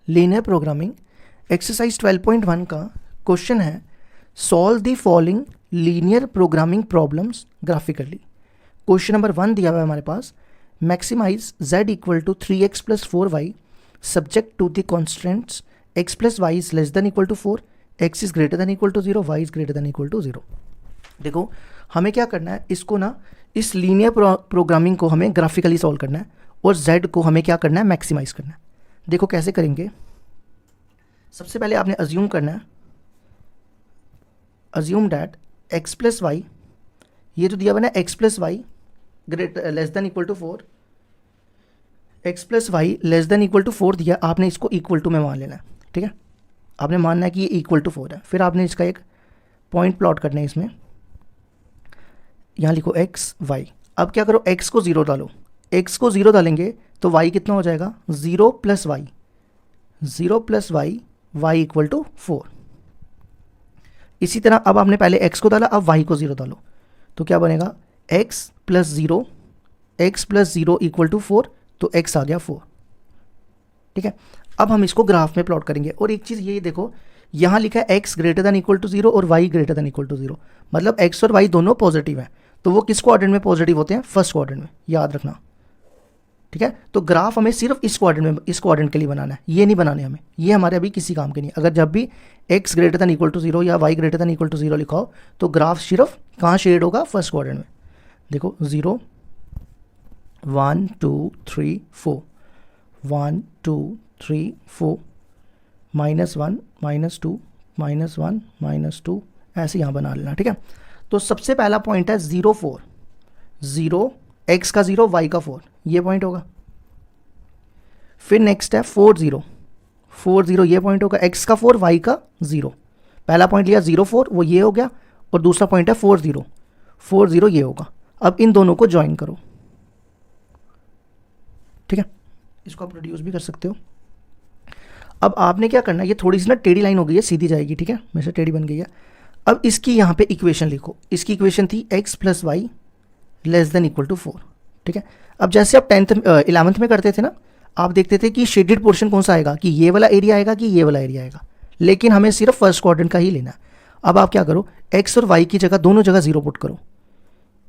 Linear programming exercise 12.1 का question है solve the following linear programming problems graphically. Question number 1 दिया हुआ है हमारे पास, maximize z equal to 3x plus 4y subject to the constants x plus y is less than equal to 4, x is greater than equal to 0, y is greater than equal to 0। देखो हमें क्या करना है, इसको ना इस linear programming को हमें ग्राफिकली सॉल्व करना है और z को हमें क्या करना है, मैक्सिमाइज करना है। देखो कैसे करेंगे, सबसे पहले आपने अज्यूम करना है, assume that x plus y, ये जो दिया हुआ ना x plus y less than equal to 4, x plus y less than equal to 4 दिया, आपने इसको इक्वल टू में मान लेना है। ठीक है, आपने मानना है कि ये इक्वल टू 4 है। फिर आपने इसका एक पॉइंट प्लॉट करना है, इसमें यहाँ लिखो x y। अब क्या करो, x को 0 डालो, x को 0 डालेंगे तो y कितना हो जाएगा, 0 plus y, 0 plus y, y equal to 4। इसी तरह अब आपने पहले x को डाला, अब y को 0 डालो तो क्या बनेगा, x plus 0, x plus 0 equal to 4, तो x आ गया 4। ठीक है, अब हम इसको ग्राफ में प्लॉट करेंगे। और एक चीज़ ये देखो, यहाँ लिखा है x greater than equal to 0 और y greater than equal to 0, मतलब x और y दोनों पॉजिटिव हैं। तो वो किस क्वाड्रेंट में पॉजिटिव होते हैं, फर्स्ट क्वाड्रेंट में, याद रखना। ठीक है, तो ग्राफ हमें सिर्फ इस क्वाड्रेंट में, इस क्वाड्रेंट के लिए बनाना है, ये नहीं बनाने हमें, ये हमारे अभी किसी काम के नहीं। अगर जब भी x greater than equal to 0 या y greater than equal to 0 लिखा हो तो ग्राफ सिर्फ कहाँ शेड होगा, फर्स्ट क्वाड्रेंट में। देखो 0 1 2 3 4, 1 2 3 4, -1 -2 -1 -2, ऐसे यहाँ बना लेना। ठीक है, तो सबसे पहला पॉइंट है 0 4, 0 x का 0 y का 4, ये पॉइंट होगा। फिर नेक्स्ट है 4 0, 4 0, ये पॉइंट होगा, x का 4 y का 0। पहला पॉइंट लिया 0 4, वो ये हो गया, और दूसरा पॉइंट है 4 0, 4 0 ये होगा। अब इन दोनों को ज्वाइन करो। ठीक है, इसको आप रिड्यूस भी कर सकते हो। अब आपने क्या करना है, ये थोड़ी सी ना टेढ़ी लाइन हो गई है, सीधी जाएगी। ठीक है, मेरे से टेढ़ी बन गई है। अब इसकी यहाँ पे इक्वेशन लिखो, इसकी इक्वेशन थी x plus y less than equal to 4। ठीक है, अब जैसे आप 11th में करते थे ना, आप देखते थे कि शेडेड पोर्शन कौन सा आएगा, कि ये वाला एरिया आएगा कि ये वाला एरिया आएगा, लेकिन हमें सिर्फ फर्स्ट क्वाड्रेंट का ही लेना है। अब आप क्या करो, x और y की जगह दोनों जगह 0 पुट करो।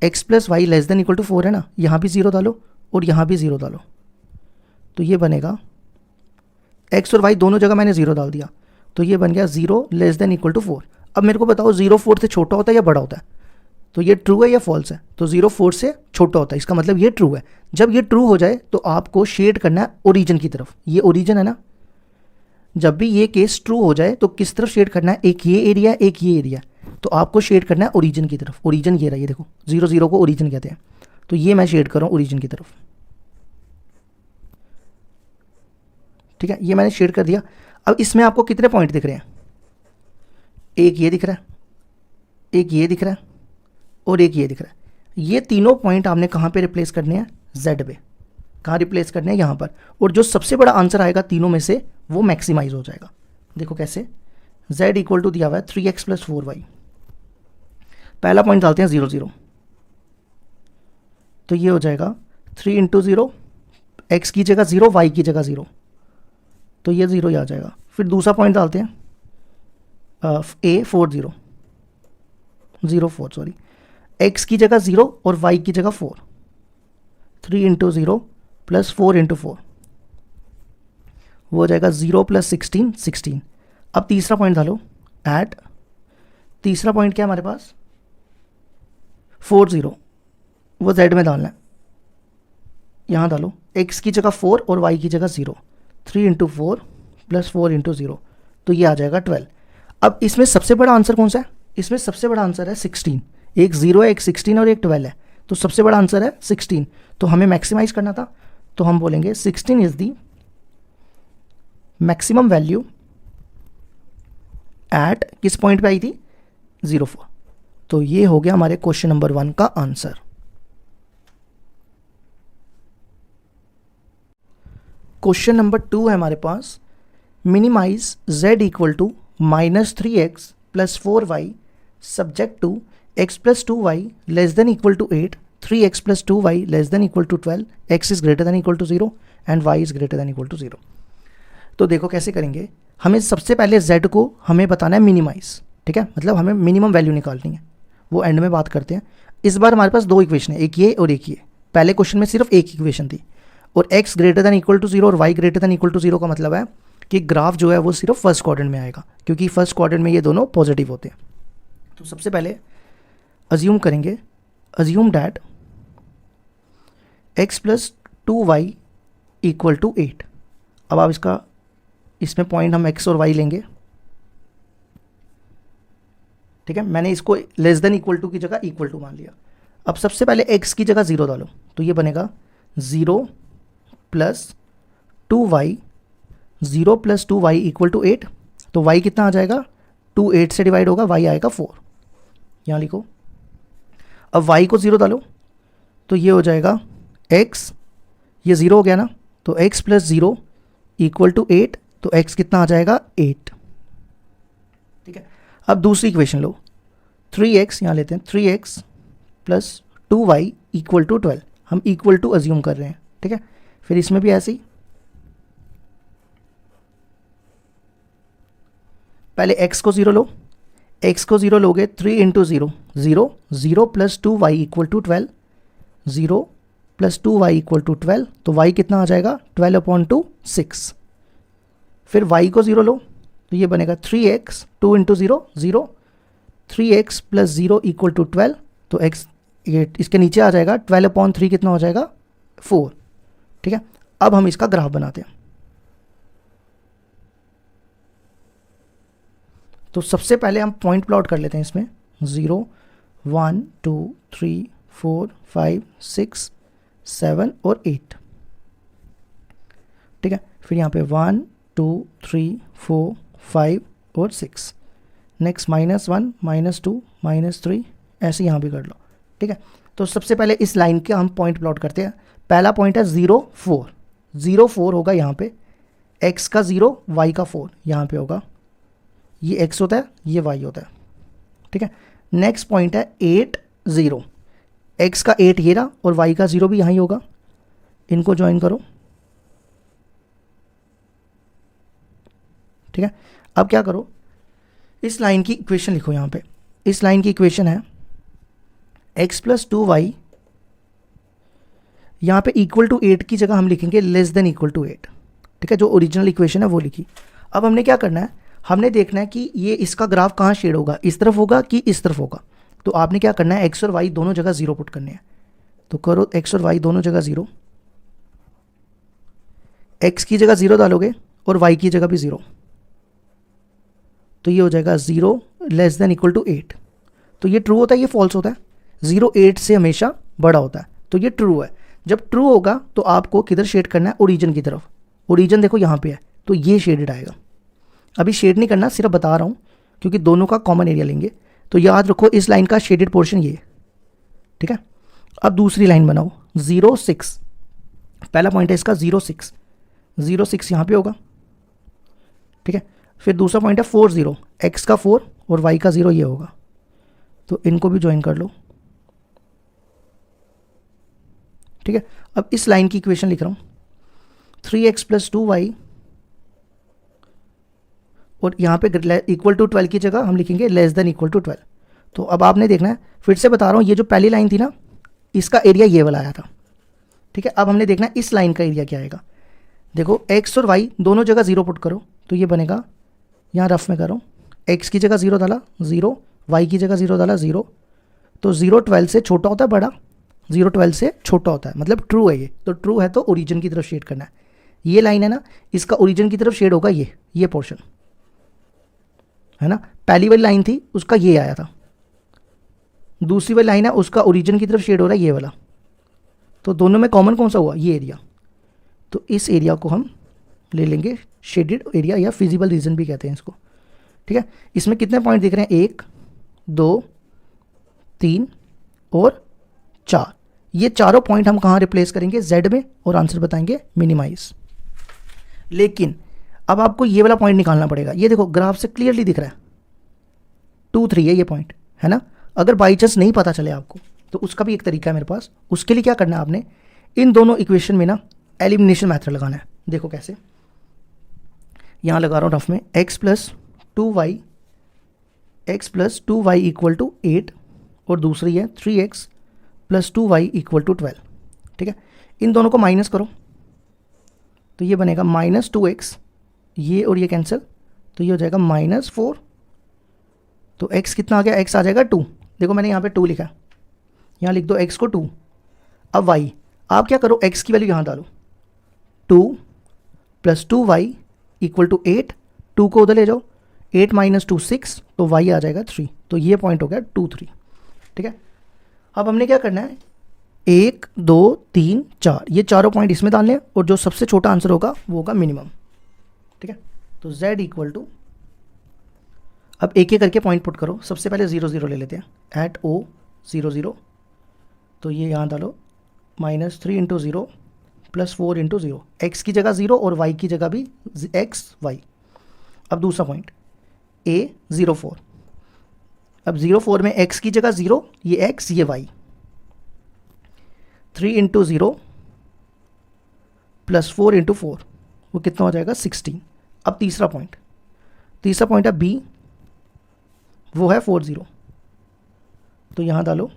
x plus y less than equal to 4 है ना, यहाँ भी 0 डालो और यहाँ भी 0 डालो, तो ये बनेगा x और y दोनों जगह मैंने 0 डाल दिया, तो ये बन गया 0 लेस देन इक्वल टू 4। अब मेरे को बताओ 0 4 से छोटा होता है या बड़ा होता है, तो ये ट्रू है या फॉल्स है, तो 0 4 से छोटा होता है, इसका मतलब ये ट्रू है। जब ये ट्रू हो जाए तो आपको शेड करना है ओरिजिन की तरफ, ये ओरिजिन है ना, जब भी ये केस ट्रू हो जाए तो किस तरफ शेड करना है, एक ये एरिया एक ये एरिया, तो आपको शेड करना है ओरिजिन की तरफ। ओरिजिन ये रहा, ये देखो 0 0 को ओरिजिन कहते हैं, तो ये मैं शेड कर रहा हूँ ओरिजिन की तरफ। ठीक है, ये मैंने शेड कर दिया। अब इसमें आपको कितने पॉइंट दिख रहे हैं, एक ये दिख रहा है, एक ये दिख रहा है और एक ये दिख रहा है। ये तीनों पॉइंट आपने कहाँ पे रिप्लेस करने हैं, z पे। कहाँ रिप्लेस करने हैं, यहाँ पर। और जो सबसे बड़ा आंसर आएगा तीनों में से वो मैक्सिमाइज हो जाएगा। देखो कैसे, z इक्वल टू दिया हुआ है 3x प्लस 4y, पहला पॉइंट डालते हैं 0 0, तो ये हो जाएगा 3 इंटू 0, x की जगह 0 y की जगह 0, तो ये 0 ही आ जाएगा। फिर दूसरा पॉइंट डालते हैं a 4 0 0 4 सॉरी, x की जगह 0 और y की जगह 4, 3 इंटू 0 प्लस 4 इंटू 4, वो हो जाएगा 0 प्लस 16 16। अब तीसरा पॉइंट डालो, एट, तीसरा पॉइंट क्या है हमारे पास, 4 0, वो z में डालना है, यहाँ डालो, x की जगह 4 और y की जगह 0, 3 इंटू 4 प्लस 4 इंटू 0, तो ये आ जाएगा 12। अब इसमें सबसे बड़ा आंसर कौन सा है, इसमें सबसे बड़ा आंसर है 16, एक 0 है, एक 16 और एक 12 है, तो सबसे बड़ा आंसर है 16। तो हमें मैक्सिमाइज करना था, तो हम बोलेंगे 16 is the maximum value at, किस पॉइंट पे आई थी, 0 4। तो ये हो गया हमारे क्वेश्चन नंबर 1 का आंसर। क्वेश्चन नंबर 2 है हमारे पास, minimize z equal to -3x plus 4y subject to x plus 2y less than equal to 8, 3x plus 2y less than equal to 12, x is greater than equal to 0 and y is greater than equal to 0। तो देखो कैसे करेंगे, हमें सबसे पहले z को हमें बताना है मिनिमाइज, ठीक है, मतलब हमें मिनिमम वैल्यू निकालनी है, वो एंड में बात करते हैं। इस बार हमारे पास दो इक्वेशन है, एक ये और एक ये। पहले क्वेश्चन में सिर्फ एक इक्वेशन थी, और x greater than equal to 0 और y greater than equal to 0 का मतलब है कि ग्राफ जो है वो सिर्फ फर्स्ट क्वाड्रेंट में आएगा, क्योंकि फर्स्ट क्वाड्रेंट में ये दोनों पॉजिटिव होते हैं। तो सबसे पहले अज्यूम करेंगे, assume that x plus 2y equal to 8। अब आप इसमें पॉइंट हम x और y लेंगे, ठीक है। मैंने इसको लेस देन इक्वल टू की जगह इक्वल टू मान लिया। अब सबसे पहले x की जगह 0 डालो, तो ये बनेगा 0 plus 2y, 0 plus 2y equal to 8। तो y कितना आ जाएगा, 2 8 से डिवाइड होगा, y आएगा 4, यहाँ लिखो। अब y को 0 डालो, तो ये हो जाएगा x, ये 0 हो गया ना, तो x प्लस 0 इक्वल टू 8, तो x कितना आ जाएगा 8, ठीक है। अब दूसरी इक्वेशन लो, 3x यहाँ लेते हैं, 3x plus 2y equal to 12, हम इक्वल टू अज्यूम कर रहे हैं, ठीक है। फिर इसमें भी ऐसे ही, पहले x को 0 लो, x को 0 लोगे 3 into 0 0, 0 plus 2y equal to 12, 0 plus 2y equal to 12, तो y कितना आ जाएगा 12 अपॉन 2 6। फिर y को 0 लो, तो ये बनेगा 3x, 2 into 0 0, 3x plus 0 equal to 12, तो x ये इसके नीचे आ जाएगा 12 अपॉन 3 कितना हो जाएगा 4, ठीक है। अब हम इसका ग्राफ बनाते हैं। तो सबसे पहले हम पॉइंट प्लॉट कर लेते हैं इसमें, 0 1 2 3 4 5 6 7 और 8, ठीक है। फिर यहाँ पे 1 2 3 4 5 और 6, नेक्स्ट -1 -2 -3, ऐसे यहाँ भी कर लो, ठीक है। तो सबसे पहले इस लाइन के हम पॉइंट प्लॉट करते हैं। पहला पॉइंट है 0 4, 0 4 होगा यहाँ पे, x का 0 y का 4 यहाँ पे होगा, ये x होता है, ये y होता है, ठीक है। नेक्स्ट पॉइंट है 8 0, x का 8 ये रहा और y का 0 भी यहाँ ही होगा, इनको ज्वाइन करो, ठीक है। अब क्या करो, इस लाइन की इक्वेशन लिखो यहाँ पे। इस लाइन की इक्वेशन है x प्लस 2y, यहाँ पे इक्वल टू 8 की जगह हम लिखेंगे लेस देन इक्वल टू 8, ठीक है। जो ओरिजिनल इक्वेशन है वो लिखी। अब हमने क्या करना है, हमने देखना है कि ये इसका ग्राफ कहाँ शेड होगा, इस तरफ होगा कि इस तरफ होगा। तो आपने क्या करना है, x और y दोनों जगह 0 पुट करने हैं। तो करो x और y दोनों जगह 0, x की जगह 0 डालोगे और y की जगह भी 0, तो ये हो जाएगा 0 लेस देन इक्वल टू 8। तो ये ट्रू होता है, ये फॉल्स होता है, 0 8 से हमेशा बड़ा होता है, तो ये ट्रू है। जब ट्रू होगा तो आपको किधर शेड करना है, ओरिजिन की तरफ। ओरिजिन देखो यहाँ पे है, तो ये शेडेड आएगा। अभी शेड नहीं करना, सिर्फ बता रहा हूँ, क्योंकि दोनों का कॉमन एरिया लेंगे। तो याद रखो इस लाइन का शेडेड पोर्शन ये, ठीक है। अब दूसरी लाइन बनाओ, 0 6, पहला पॉइंट है इसका 0 6, 0 6 यहाँ पे होगा, ठीक है। फिर दूसरा पॉइंट है 4 0, x का 4 और y का 0 ये होगा, तो इनको भी ज्वाइन कर लो, ठीक है। अब इस लाइन की इक्वेशन लिख रहा हूँ, 3x प्लस 2y, और यहाँ पे इक्वल टू 12 की जगह हम लिखेंगे लेस देन इक्वल टू 12। तो अब आपने देखना है, फिर से बता रहा हूँ, ये जो पहली लाइन थी ना, इसका एरिया ये वाला आया था, ठीक है। अब हमने देखना है इस लाइन का एरिया क्या आएगा। देखो x और y दोनों जगह 0 पुट करो, तो ये बनेगा, यहाँ रफ में करो, x की जगह 0 डाला 0, y की जगह 0 डाला 0, तो 0 12 से छोटा होता है बड़ा, 0 12 से छोटा होता है, मतलब ट्रू है ये। तो ट्रू है तो ओरिजिन की तरफ शेड करना है। ये लाइन है ना, इसका ओरिजिन की तरफ शेड होगा ये पोर्शन है ना। पहली वाली लाइन थी उसका ये आया था, दूसरी वाली लाइन है उसका ओरिजिन की तरफ शेड हो रहा है ये वाला, तो दोनों में कॉमन कौन सा हुआ, ये एरिया। तो इस एरिया को हम ले लेंगे शेडेड एरिया, या फिजिबल रीजन भी कहते हैं इसको, ठीक है। इसमें कितने पॉइंट दिख रहे हैं, 1 2 3 और 4। ये चारों पॉइंट हम कहाँ रिप्लेस करेंगे, z में, और आंसर बताएंगे मिनिमाइज। लेकिन अब आपको ये वाला पॉइंट निकालना पड़ेगा। ये देखो ग्राफ से क्लियरली दिख रहा है 2 3 है ये पॉइंट, है ना। अगर बाई चांस नहीं पता चले आपको, तो उसका भी एक तरीका है मेरे पास। उसके लिए क्या करना है, आपने इन दोनों इक्वेशन में ना एलिमिनेशन मेथड लगाना है। देखो कैसे, यहाँ लगा रहा हूँ रफ में, x plus two y equal to 8 और दूसरी है 3x plus 2y equal to 12। ठीक है, इन दोनों को माइनस करो तो ये बनेगा -2x, ये और ये कैंसिल, तो ये हो जाएगा -4। तो x कितना आ गया, x आ जाएगा 2। देखो मैंने यहाँ पे 2 लिखा, यहाँ लिख दो x को 2। अब y, आप क्या करो, x की वैल्यू यहाँ डालो, 2 प्लस 2y इक्वल टू 8, 2 को उधर ले जाओ, 8 माइनस 2 6, तो y आ जाएगा 3। तो ये पॉइंट हो गया 2 3। ठीक है, अब हमने क्या करना है, 1 2 3 4, ये चारों पॉइंट इसमें डालने हैं और जो सबसे छोटा आंसर होगा वो होगा मिनिमम। ठीक है, तो z इक्वल टू, अब एक एक करके पॉइंट पुट करो। सबसे पहले 0 0 ले लेते हैं, एट o 0 0, तो ये यहाँ डालो -3 इंटू 0 प्लस 4 इंटू 0, एक्स की जगह 0 और y की जगह भी x y। अब दूसरा पॉइंट a 0 4, अब 0 4 में x की जगह 0, ये x ये y, 3 इंटू 0 प्लस 4 इंटू 4, वो कितना हो जाएगा 16। अब तीसरा पॉइंट है b, वो है 4 0, तो यहाँ डालो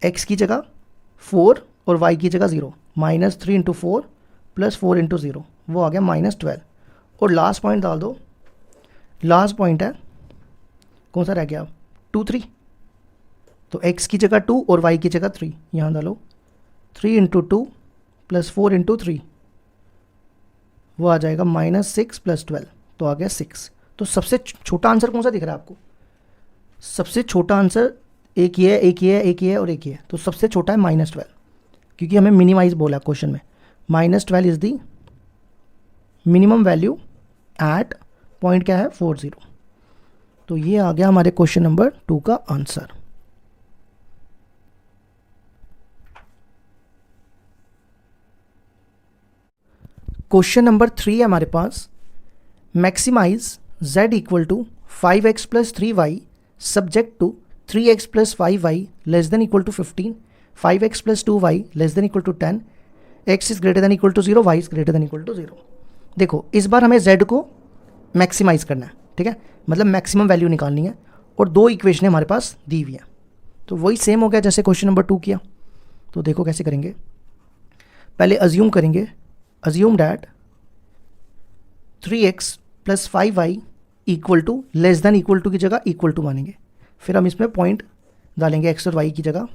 x की जगह 4 और y की जगह 0, -3 इंटू 4 प्लस 4 इंटू 0, वो आ गया -12। और लास्ट पॉइंट डाल दो, लास्ट पॉइंट है कौन सा रह गया, 2 3, तो x की जगह 2 और y की जगह 3, यहाँ डालो 3 इंटू 2 प्लस 4 इंटू 3, वो आ जाएगा -6 प्लस 12, तो आ गया 6। तो सबसे छोटा आंसर कौन सा दिख रहा है आपको, सबसे छोटा आंसर एक ये है, एक ये है, एक ये है और एक ये है, तो सबसे छोटा है -12, क्योंकि हमें मिनिमाइज बोला क्वेश्चन में, -12 is the minimum value at point क्या है 4 0। तो ये आ गया हमारे क्वेश्चन नंबर 2 का आंसर। क्वेश्चन नंबर 3 है हमारे पास, maximize z equal to 5x plus 3y subject to 3x plus 5y less than equal to 15, 5x plus 2y less than equal to 10, x is greater than equal to 0, y is greater than equal to 0। देखो इस बार हमें z को maximise करना है। ठीक है, मतलब maximum value निकालनी है और दो इक्वेशन हमारे पास दी हुई है, तो वही सेम हो गया जैसे क्वेश्चन नंबर 2 किया। तो देखो कैसे करेंगे, पहले अज्यूम करेंगे, assume that 3x plus 5y equal to less than equal to की जगह इक्वल टू मानेंगे, फिर हम इसमें पॉइंट डालेंगे x और y की जगह।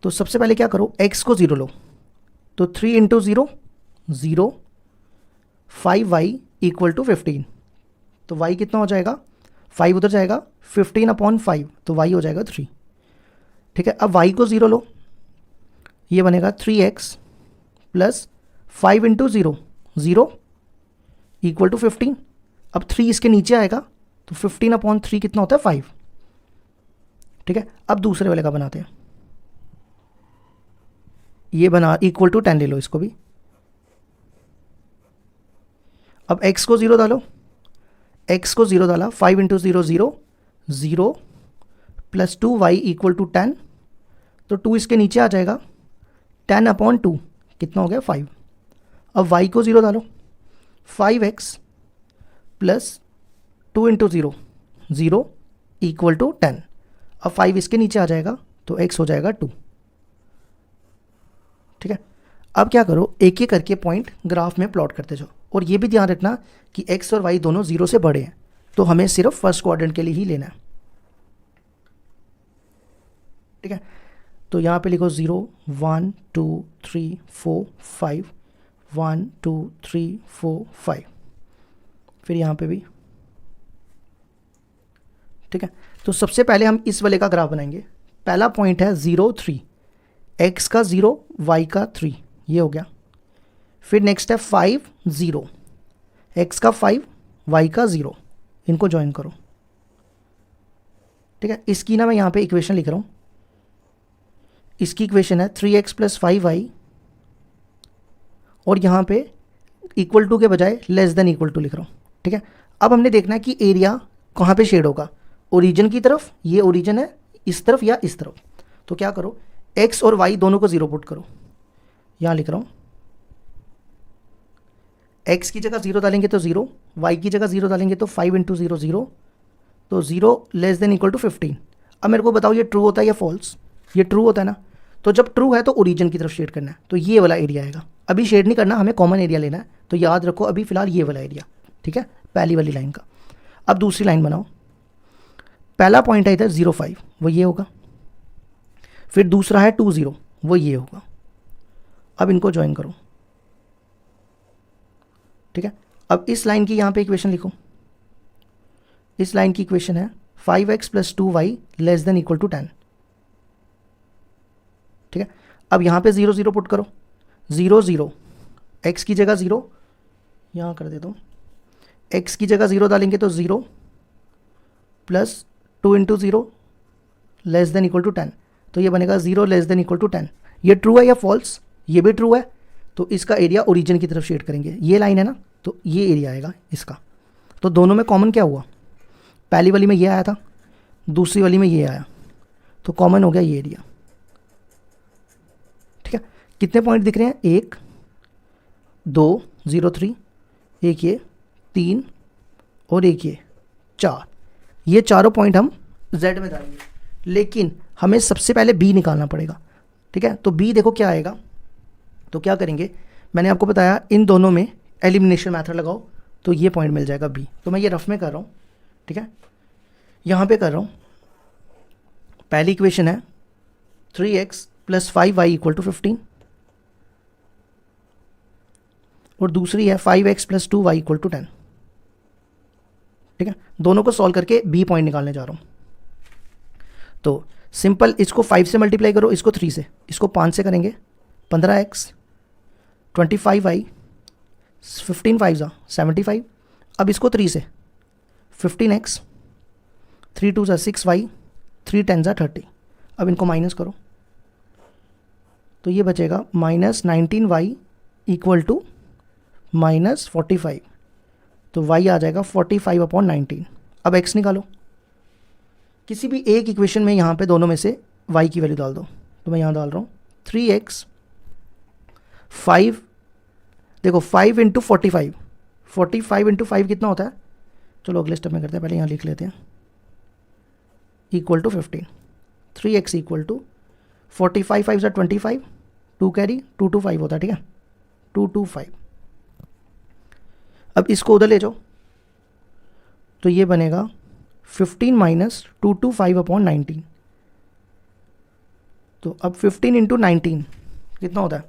तो सबसे पहले क्या करो, x को 0 लो, तो 3 इंटू 0 0, 5y इक्वल टू 15, तो y कितना हो जाएगा, 5 उधर जाएगा, 15 अपॉन 5, तो y हो जाएगा 3। ठीक है, अब y को 0 लो, ये बनेगा 3x plus 5 into 0 0 equal to 15। अब 3 इसके नीचे आएगा, तो 15 अपॉन 3 कितना होता है 5। ठीक है, अब दूसरे वाले का बनाते हैं, ये बना इक्वल टू 10 ले लो इसको भी। अब x को 0 डालो, x को 0 डाला, 5 into 0 0 0 plus 2y equal to 10, तो 2 इसके नीचे आ जाएगा, 10 अपॉन 2 कितना हो गया 5। अब y को 0 डालो, 5x plus 2 into 0 0 equal to 10, अब 5 इसके नीचे आ जाएगा, तो x हो जाएगा 2। ठीक है, अब क्या करो, एक एक करके पॉइंट ग्राफ में प्लॉट करते जाओ, और ये भी ध्यान रखना कि x और y दोनों 0 से बड़े हैं, तो हमें सिर्फ फर्स्ट क्वाड्रेंट के लिए ही लेना है। ठीक है, तो यहाँ पे लिखो 0 1 2 3 4 5, 1 2 3 4 5, फिर यहाँ पे भी। ठीक है, तो सबसे पहले हम इस वाले का ग्राफ बनाएंगे। पहला पॉइंट है 0 3, x का 0 y का 3, ये हो गया। फिर नेक्स्ट है 5 0, x का 5 y का 0, इनको ज्वाइन करो। ठीक है, इसकी ना मैं यहाँ पे इक्वेशन लिख रहा हूँ, इसकी इक्वेशन है 3x प्लस 5y, और यहाँ पे इक्वल टू के बजाय लेस देन इक्वल टू लिख रहा हूँ। ठीक है, अब हमने देखना है कि एरिया कहाँ पे शेड होगा, ओरिजिन की तरफ, ये ओरिजिन है, इस तरफ या इस तरफ। तो क्या करो, x और y दोनों को 0 पुट करो, यहाँ लिख रहा हूँ x की जगह 0 डालेंगे तो 0, y की जगह 0 डालेंगे तो 5 इंटू 0 0, तो 0 लेस देन इक्वल टू 15। अब मेरे को बताओ ये ट्रू होता है या फॉल्स? ये ट्रू होता है ना, तो जब ट्रू है तो ओरिजिन की तरफ शेड करना है, तो ये वाला एरिया आएगा। अभी शेड नहीं करना, हमें कॉमन एरिया लेना है, तो याद रखो अभी फिलहाल ये वाला एरिया, ठीक है, पहली वाली लाइन का। अब दूसरी लाइन बनाओ, पहला पॉइंट है इधर 0 5, वो ये होगा, फिर दूसरा है 2 0, वो ये होगा। अब इनको ज्वाइन करो, ठीक है। अब इस लाइन की यहाँ पे इक्वेशन लिखो, इस लाइन की इक्वेशन है 5x plus 2y less than equal to 10, ठीक है। अब यहाँ पे 0 0 पुट करो, 0 0, x की जगह 0, यहाँ कर देता हूँ, x की जगह 0 डालेंगे तो 0 plus 2 into 0 less than equal to 10, तो ये बनेगा 0 लेस देन इक्वल टू 10। ये ट्रू है या फॉल्स? ये भी ट्रू है, तो इसका एरिया ओरिजिन की तरफ शेड करेंगे। ये लाइन है ना, तो ये एरिया आएगा इसका। तो दोनों में कॉमन क्या हुआ? पहली वाली में ये आया था, दूसरी वाली में ये आया, तो कॉमन हो गया ये एरिया, ठीक है। कितने पॉइंट दिख रहे हैं? 1 2 0 3, एक ये 3 और एक ये 4, ये चारों पॉइंट हम z में डालेंगे, लेकिन हमें सबसे पहले b निकालना पड़ेगा, ठीक है। तो b देखो क्या आएगा, तो क्या करेंगे, मैंने आपको बताया इन दोनों में एलिमिनेशन मेथड लगाओ तो ये पॉइंट मिल जाएगा b। तो मैं ये रफ में कर रहा हूँ, ठीक है, यहाँ पे कर रहा हूँ। पहली इक्वेशन है 3x plus 5y equal to 15, और दूसरी है 5x plus 2y equal to 10, ठीक है। दोनों को सॉल्व करके b पॉइंट निकालने जा रहा हूँ। तो सिंपल, इसको 5 से मल्टीप्लाई करो, इसको 3 से, इसको 5 से करेंगे 15x 25y 15 5 75। अब इसको 3 से 15x 3 2 6y 3 10 30। अब इनको माइनस करो, तो ये बचेगा minus 19y equal to minus 45, तो y आ जाएगा 45/19। अब x निकालो, किसी भी एक इक्वेशन में यहाँ पे दोनों में से y की वैल्यू डाल दो, तो मैं यहाँ डाल रहा हूँ 3x 5, देखो 5 इंटू 45, 45 इंटू 5 कितना होता है, चलो अगले स्टेप में करते हैं, पहले यहाँ लिख लेते हैं, equal to 15। 3x equal to 45 5 से 25, 2 कैरी 225 होता है, ठीक है, 225। अब इसको उधर ले जाओ, तो ये बनेगा 15 माइनस 225/19। तो अब 15 इंटू 19 कितना होता है,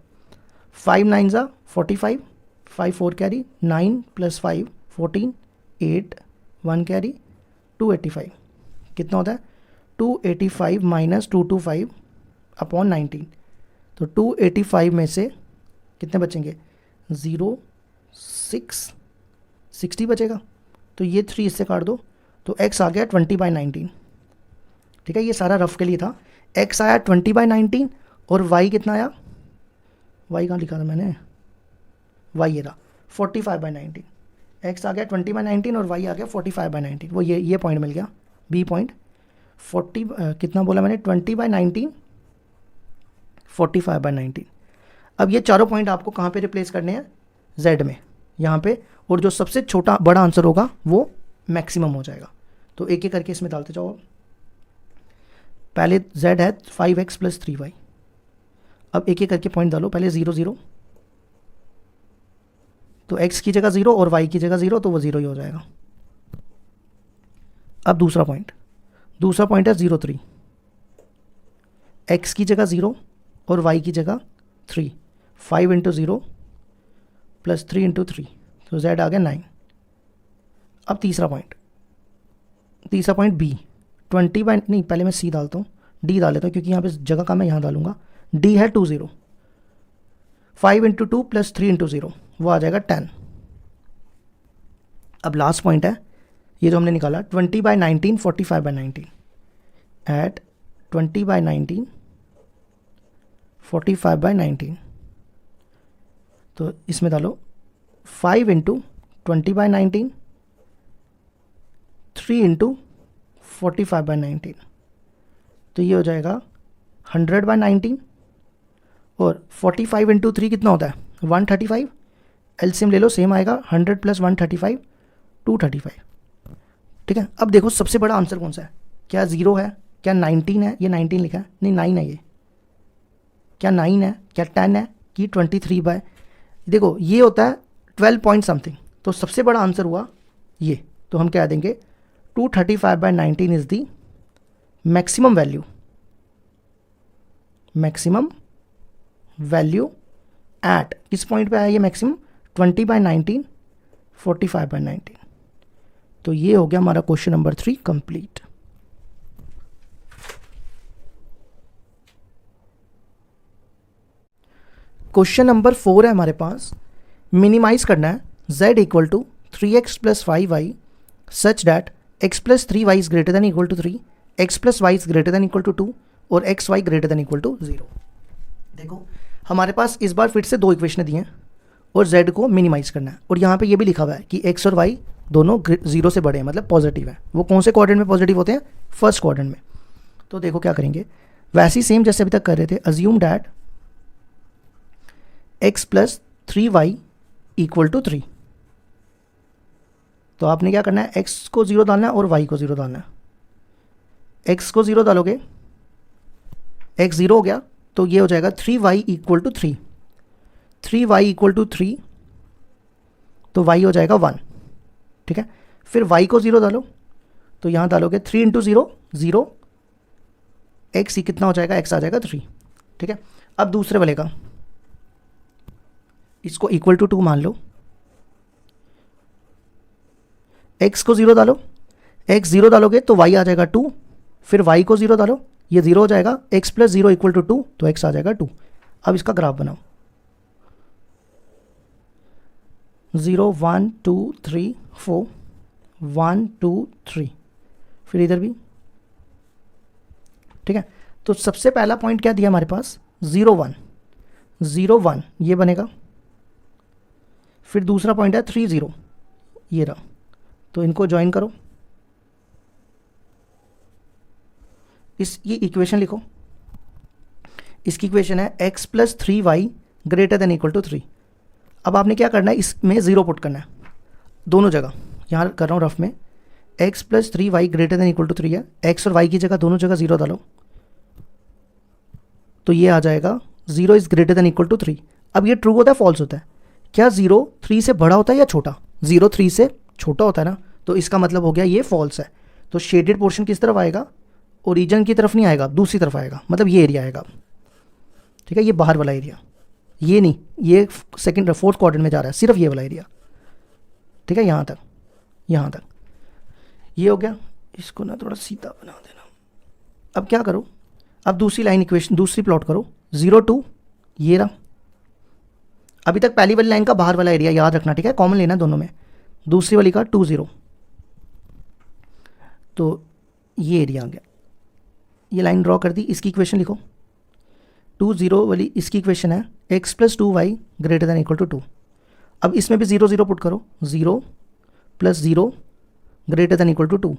5 9 ज़ा 45, 5 4 कैरी 9 प्लस 5 14 8 1 कैरी 285, कितना होता है 285 माइनस 225/19। तो 285 में से कितने बचेंगे, 0 6 60 बचेगा, तो ये 3 इससे काट दो, तो x आ गया 20/19, ठीक है। ये सारा रफ के लिए था, x आया 20/19 और y कितना आया, y कहाँ लिखा था मैंने, y ये रहा 45/19। x आ गया 20/19 और y आ गया 45/19, वो ये पॉइंट मिल गया b पॉइंट। 40 कितना बोला मैंने, 20/19 45/19। अब ये चारों पॉइंट आपको कहाँ पे रिप्लेस करने हैं, z में, यहाँ पे, और जो सबसे छोटा बड़ा आंसर होगा वो मैक्सिमम हो जाएगा। तो एक एक करके इसमें डालते जाओ। पहले z है 5x प्लस 3y, अब एक एक करके पॉइंट डालो, पहले 0 0, तो x की जगह 0 और y की जगह 0, तो वो 0 ही हो जाएगा। अब दूसरा पॉइंट है 0 3, x की जगह 0 और y की जगह 3, 5 इंटू 0 प्लस 3 इंटू 3, तो z आ गया 9। अब तीसरा पॉइंट b 20 नहीं, पहले मैं c डालता हूँ, d डाल लेता हूँ क्योंकि यहाँ पे जगह का मैं यहाँ डालूंगा, d है 2 0, 5 इंटू 2 प्लस 3 इंटू 0, वो आ जाएगा 10। अब लास्ट पॉइंट है ये जो हमने निकाला 20/19 45/19, एट 20/19 45/19, तो इसमें डालो 5 इंटू 20/19 3 इंटू 45/19, तो ये हो जाएगा 100/19, और 45 इंटू 3 कितना होता है 135, एलसीएम ले लो, सेम आएगा 100 + 135 235। ठीक है, अब देखो सबसे बड़ा आंसर कौन सा है, क्या 0 है, क्या 19 है, ये 19 लिखा है, नहीं 9 है ये, क्या 9 है, क्या 10 है, कि 23 देखो ये होता है 12 पॉइंट समथिंग, तो सबसे बड़ा आंसर हुआ ये। तो हम क्या देंगे 235/19 is the maximum value, maximum value at किस पॉइंट पे आया ये मैक्सिमम, 20/19 45/19। तो ये हो गया हमारा question number 3 complete. Question number 4 है हमारे पास, मिनिमाइज करना है z = 3x + 5y such that x + 3y is greater than equal to 3, x + y is greater than equal to 2 और x y greater than equal to 0। देखो हमारे पास इस बार फिर से दो इक्वेशन दी हैं और z को मिनिमाइज करना है, और यहाँ पे ये भी लिखा हुआ है कि x और y दोनों 0 से बड़े हैं, मतलब पॉजिटिव है। वो कौन से क्वाड्रेंट में पॉजिटिव होते हैं, फर्स्ट क्वाड्रेंट में। तो देखो क्या करेंगे, वैसे ही सेम जैसे अभी तक कर रहे थे, अज्यूम डैट x + 3y = 3। तो आपने क्या करना है, x को 0 डालना है और y को 0 डालना है। x को 0 डालोगे, x 0 हो गया, तो ये हो जाएगा 3y = 3, 3y = 3, तो y हो जाएगा 1। ठीक है, फिर y को 0 डालो, तो यहाँ डालोगे 3 × 0 0, x ही कितना हो जाएगा, x आ जाएगा 3। ठीक है, अब दूसरे वाले का इसको = 2 मान लो, x को 0 डालो, x 0 डालोगे तो y आ जाएगा 2, फिर y को 0 डालो, ये 0 हो जाएगा, x + 0 = 2, तो x आ जाएगा 2। अब इसका ग्राफ बनाओ, 0 1 2 3 4 1 2 3, फिर इधर भी। ठीक है, तो सबसे पहला पॉइंट क्या दिया हमारे पास, 0 1 0 1 ये बनेगा, फिर दूसरा पॉइंट है 3 0 ये रहा, तो इनको ज्वाइन करो, ये इक्वेशन लिखो। इसकी इक्वेशन है x + 3y greater than equal to 3। अब आपने क्या करना है, इसमें 0 पुट करना है दोनों जगह, यहाँ कर रहा हूँ रफ में, x + 3y greater than equal to 3 है, x और y की जगह दोनों जगह 0 डालो, तो ये आ जाएगा 0 is greater than equal to 3। अब ये ट्रू होता है फॉल्स होता है, क्या 0 3 से बड़ा होता है या छोटा, 0 3 से छोटा होता है ना, तो इसका मतलब हो गया ये फॉल्स है। तो शेडेड पोर्शन किस तरफ आएगा, ओरिजिन की तरफ नहीं आएगा, दूसरी तरफ आएगा, मतलब ये एरिया आएगा। ठीक है, ये बाहर वाला एरिया, ये नहीं, ये सेकंड 4th क्वाड्रेंट में जा रहा है, सिर्फ ये वाला एरिया। ठीक है, यहाँ तक, यहाँ तक ये हो गया। इसको ना थोड़ा सीधा बना देना। अब क्या करो, अब दूसरी लाइन इक्वेशन दूसरी प्लॉट करो, 0 2 ये रहा, अभी तक पहली वाली लाइन का बाहर वाला एरिया याद रखना। ठीक है, कॉमन लेना दोनों में, दूसरी वाली का 2 0, तो ये एरिया आ गया, ये लाइन ड्रॉ कर दी। इसकी इक्वेशन लिखो, 2 0 वाली इसकी इक्वेशन है x + 2y greater than equal to 2। अब इसमें भी 0 0 पुट करो, 0 + 0 ग्रेटर देन इक्वल टू 2,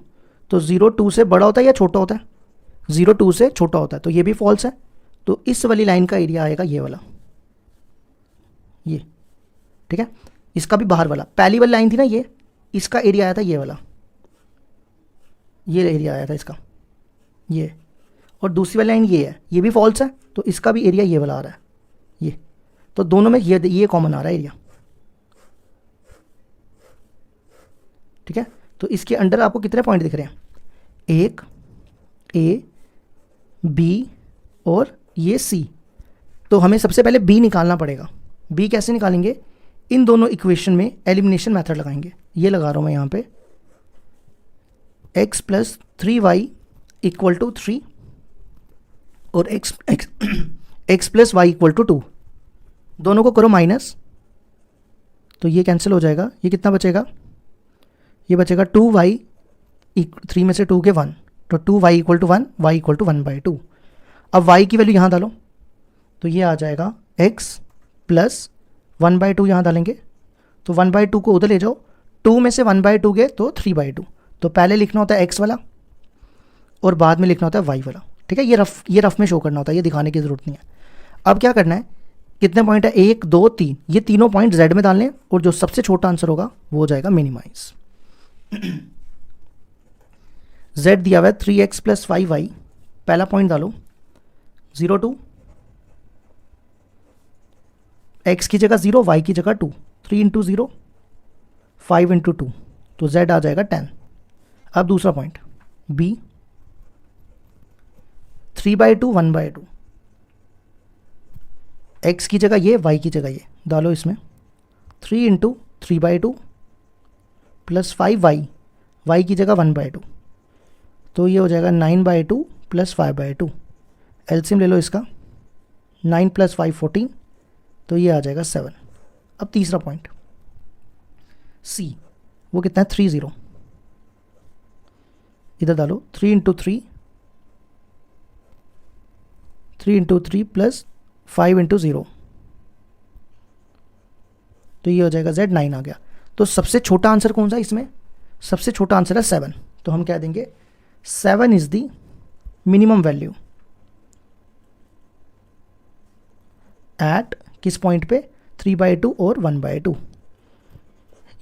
तो 0 2 से बड़ा होता है या छोटा होता है, 0 2 से छोटा होता है, तो ये भी फॉल्स है। तो इस वाली लाइन का एरिया आएगा ये वाला, ये। ठीक है, इसका भी बाहर वाला, पहली वाली लाइन थी ना ये, इसका एरिया आया था ये वाला, ये एरिया आया था इसका ये, और दूसरी वाली लाइन ये है, ये भी फॉल्स है, तो इसका भी एरिया ये वाला आ रहा है ये, तो दोनों में ये कॉमन आ रहा है एरिया। ठीक है, तो इसके अंडर आपको कितने पॉइंट दिख रहे हैं, 1 A B और ये C। तो हमें सबसे पहले B निकालना पड़ेगा। B कैसे निकालेंगे, इन दोनों इक्वेशन में एलिमिनेशन मेथड लगाएंगे। ये लगा रहा हूँ मैं यहाँ पे, x + 3y = 3 और x + y = 2, दोनों को करो माइनस, तो ये कैंसिल हो जाएगा। ये कितना बचेगा, ये बचेगा 2y 3 में से 2 के 1, तो 2y = 1 y = 1/2। अब y की वैल्यू यहाँ डालो, तो ये आ जाएगा x + 1/2, यहाँ डालेंगे तो 1/2 को उधर ले जाओ, 2 में से 1/2 गए तो 3/2। तो पहले लिखना होता है x वाला और बाद में लिखना होता है y वाला। ठीक है, ये रफ में शो करना होता है, ये दिखाने की ज़रूरत नहीं है। अब क्या करना है, कितने पॉइंट है, 1 2 3, ये तीनों पॉइंट z में डालने और जो सबसे छोटा आंसर होगा वो हो जाएगा मिनिमाइज। z दिया हुआ है 3x प्लस 5y, पहला पॉइंट डालो 0 2, x की जगह 0, y की जगह 2, 3 इंटू 0 5 इंटू 2, तो z आ जाएगा 10। अब दूसरा पॉइंट b 3/2 1/2, x की जगह ये, y की जगह ये डालो इसमें, 3 इंटू 3/2 प्लस 5y, y की जगह 1/2, तो ये हो जाएगा 9/2 प्लस 5/2। एलसीएम ले लो इसका, 9 प्लस 5 14, तो ये आ जाएगा 7। अब तीसरा पॉइंट c, वो कितना है 3 0, इधर डालो 3 इंटू 3, 3 इंटू 3 प्लस 5 इंटू 0, तो ये हो जाएगा z 9 आ गया। तो सबसे छोटा आंसर कौन सा इसमें, सबसे छोटा आंसर है 7, तो हम कह देंगे 7 is the minimum value at किस पॉइंट पे, 3/2 और 1/2।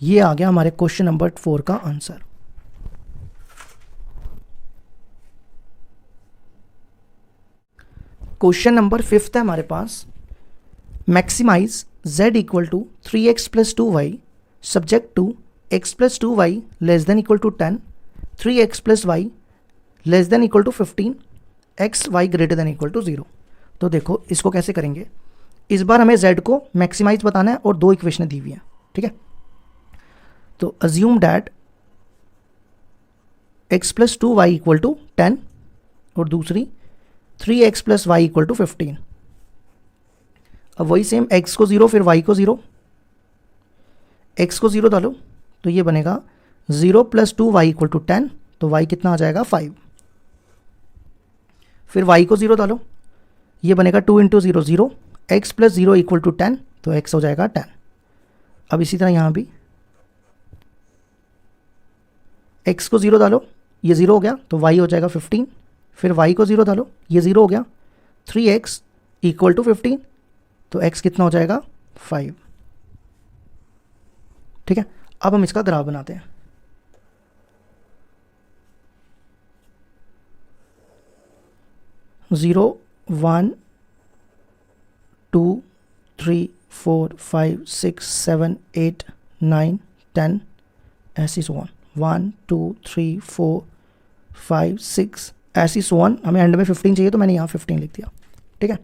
ये आ गया हमारे क्वेश्चन नंबर 4 का आंसर। क्वेश्चन नंबर 5 है हमारे पास, maximize z equal to 3x plus 2y subject to x plus 2y less than equal to 10, 3x plus y less than equal to 15, x y greater than equal to 0। तो देखो इसको कैसे करेंगे, इस बार हमें z को मैक्सिमाइज बताना है और दो इक्वेशनें दी हुई हैं, ठीक है। तो assume that x plus 2y equal to 10 और दूसरी 3x plus y equal to 15। अब वही सेम x को 0 फिर y को 0, x को 0 डालो तो ये बनेगा 0 प्लस 2y इक्वल टू 10, तो y कितना आ जाएगा 5। फिर y को 0 डालो, ये बनेगा 2 into 0 0, x plus 0 equal to 10, तो x हो जाएगा 10। अब इसी तरह यहाँ भी x को 0 डालो, ये 0 हो गया तो y हो जाएगा 15, फिर y को 0 डालो, ये 0 हो गया, 3x इक्वल टू 15, तो x कितना हो जाएगा 5, ठीक है। अब हम इसका ग्राफ बनाते हैं। ज़ीरो 1 2 3 4 5 6 7 8 9 10 ऐसी सो ऑन, 1 2 3 4 5 6 ऐसी सो ऑन। हमें एंड में 15 चाहिए तो मैंने यहाँ 15 लिख दिया, ठीक है।